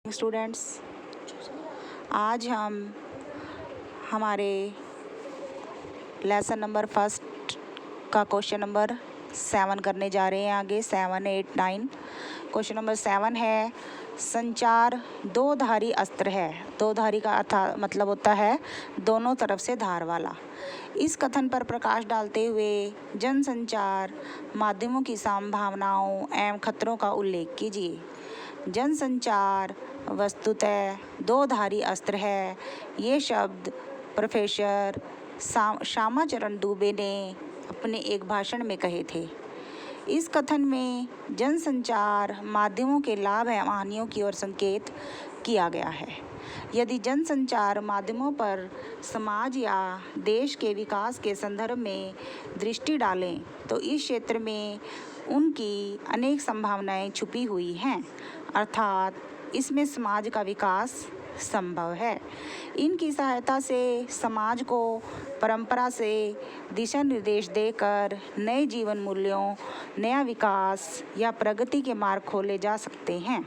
Students, आज हम हमारे लेसन नंबर फर्स्ट का क्वेश्चन नंबर 7 करने जा रहे हैं। आगे 7, 8, 9। क्वेश्चन नंबर 7 है, संचार दो धारी अस्त्र है। दो धारी का अर्थ मतलब होता है दोनों तरफ से धार वाला। इस कथन पर प्रकाश डालते हुए जनसंचार माध्यमों की संभावनाओं एवं खतरों का उल्लेख कीजिए। जनसंचार वस्तुतः दो धारी अस्त्र है। ये शब्द प्रोफेसर श्यामाचरण दुबे ने अपने एक भाषण में कहे थे। इस कथन में जनसंचार माध्यमों के लाभ एवं हानियों की ओर संकेत किया गया है। यदि जनसंचार माध्यमों पर समाज या देश के विकास के संदर्भ में दृष्टि डालें तो इस क्षेत्र में उनकी अनेक संभावनाएं छुपी हुई हैं, अर्थात इसमें समाज का विकास संभव है। इनकी सहायता से समाज को परंपरा से दिशा निर्देश देकर नए जीवन मूल्यों, नया विकास या प्रगति के मार्ग खोले जा सकते हैं।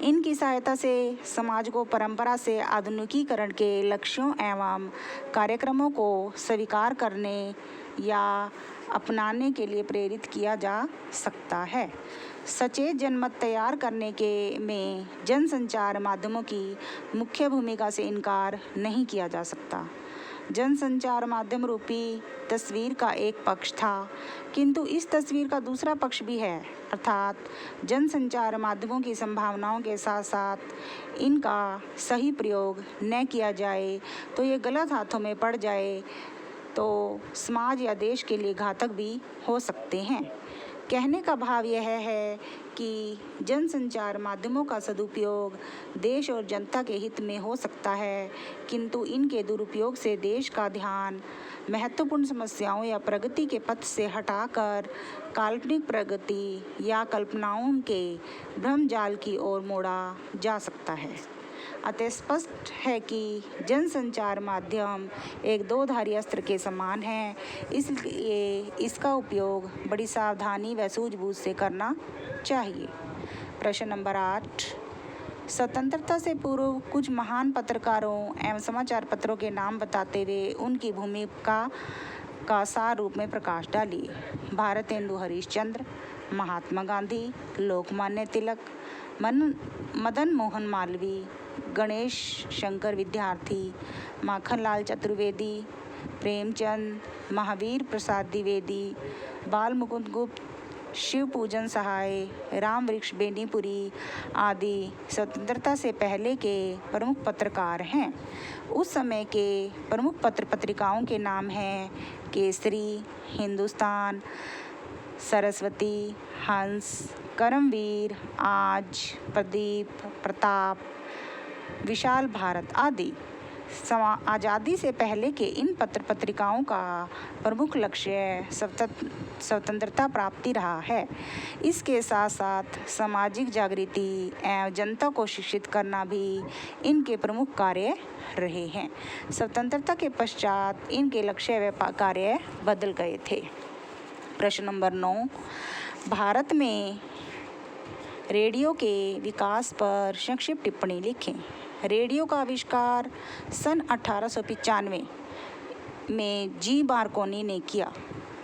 इनकी सहायता से समाज को परंपरा से आधुनिकीकरण के लक्ष्यों एवं कार्यक्रमों को स्वीकार करने या अपनाने के लिए प्रेरित किया जा सकता है। सचेत जनमत तैयार करने के में जनसंचार माध्यमों की मुख्य भूमिका से इनकार नहीं किया जा सकता। जनसंचार माध्यम रूपी तस्वीर का एक पक्ष था, किंतु इस तस्वीर का दूसरा पक्ष भी है, अर्थात जनसंचार माध्यमों की संभावनाओं के साथ साथ इनका सही प्रयोग न किया जाए तो ये गलत हाथों में पड़ जाए तो समाज या देश के लिए घातक भी हो सकते हैं। कहने का भाव यह है कि जनसंचार माध्यमों का सदुपयोग देश और जनता के हित में हो सकता है, किंतु इनके दुरुपयोग से देश का ध्यान महत्वपूर्ण समस्याओं या प्रगति के पथ से हटाकर काल्पनिक प्रगति या कल्पनाओं के भ्रमजाल की ओर मोड़ा जा सकता है। अतः स्पष्ट है कि जनसंचार माध्यम एक दो धारी अस्त्र के समान है, इसलिए इसका उपयोग बड़ी सावधानी व सूझबूझ से करना चाहिए। प्रश्न नंबर 8, स्वतंत्रता से पूर्व कुछ महान पत्रकारों एवं समाचार पत्रों के नाम बताते हुए उनकी भूमिका का सार रूप में प्रकाश डालिए। भारतेंदु हरिश्चंद्र, महात्मा गांधी, लोकमान्य तिलक, मदन मोहन मालवीय, गणेश शंकर विद्यार्थी, माखनलाल चतुर्वेदी, प्रेमचंद, महावीर प्रसाद द्विवेदी, बाल मुकुंद गुप्त, शिव पूजन सहाय, राम वृक्ष बेनीपुरी आदि स्वतंत्रता से पहले के प्रमुख पत्रकार हैं। उस समय के प्रमुख पत्र पत्रिकाओं के नाम हैं केसरी, हिंदुस्तान, सरस्वती, हंस, कर्मवीर, आज, प्रदीप, प्रताप, विशाल भारत आदि। आज़ादी से पहले के इन पत्र पत्रिकाओं का प्रमुख लक्ष्य स्वतंत्रता प्राप्ति रहा है। इसके साथ साथ सामाजिक जागृति एवं जनता को शिक्षित करना भी इनके प्रमुख कार्य रहे हैं। स्वतंत्रता के पश्चात इनके लक्ष्य व कार्य बदल गए थे। प्रश्न नंबर 9, भारत में रेडियो के विकास पर संक्षिप्त टिप्पणी लिखें। रेडियो का आविष्कार सन 1895 में जी मार्कोनी ने किया।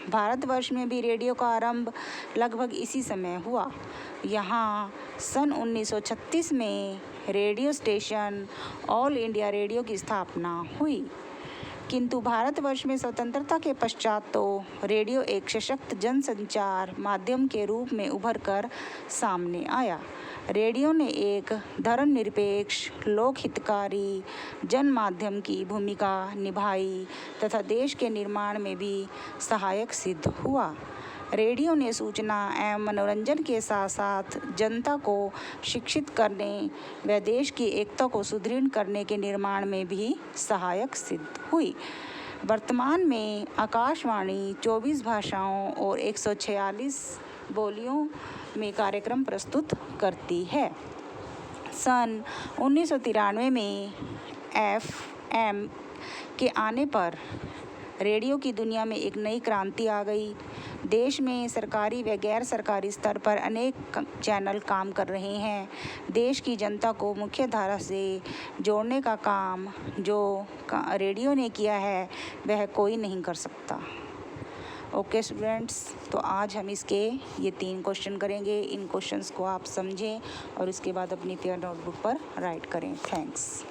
भारतवर्ष में भी रेडियो का आरंभ लगभग इसी समय हुआ। यहाँ सन 1936 में radio station all India radio की स्थापना हुई, किंतु भारतवर्ष में स्वतंत्रता के पश्चात तो रेडियो एक सशक्त जनसंचार माध्यम के रूप में उभर कर सामने आया। रेडियो ने एक धर्मनिरपेक्ष, लोकहितकारी जन माध्यम की भूमिका निभाई तथा देश के निर्माण में भी सहायक सिद्ध हुआ। रेडियो ने सूचना एवं मनोरंजन के साथ साथ जनता को शिक्षित करने व देश की एकता को सुदृढ़ करने के निर्माण में भी सहायक सिद्ध हुई। वर्तमान में आकाशवाणी 24 भाषाओं और 146 बोलियों में कार्यक्रम प्रस्तुत करती है। सन 1993 में FM के आने पर रेडियो की दुनिया में एक नई क्रांति आ गई। देश में सरकारी व गैर सरकारी स्तर पर अनेक चैनल काम कर रहे हैं। देश की जनता को मुख्य धारा से जोड़ने का काम जो रेडियो ने किया है वह कोई नहीं कर सकता। ओके स्टूडेंट्स, तो आज हम इसके ये 3 क्वेश्चन करेंगे। इन क्वेश्चंस को आप समझें और इसके बाद अपनी फेयर नोटबुक पर राइट करें। थैंक्स।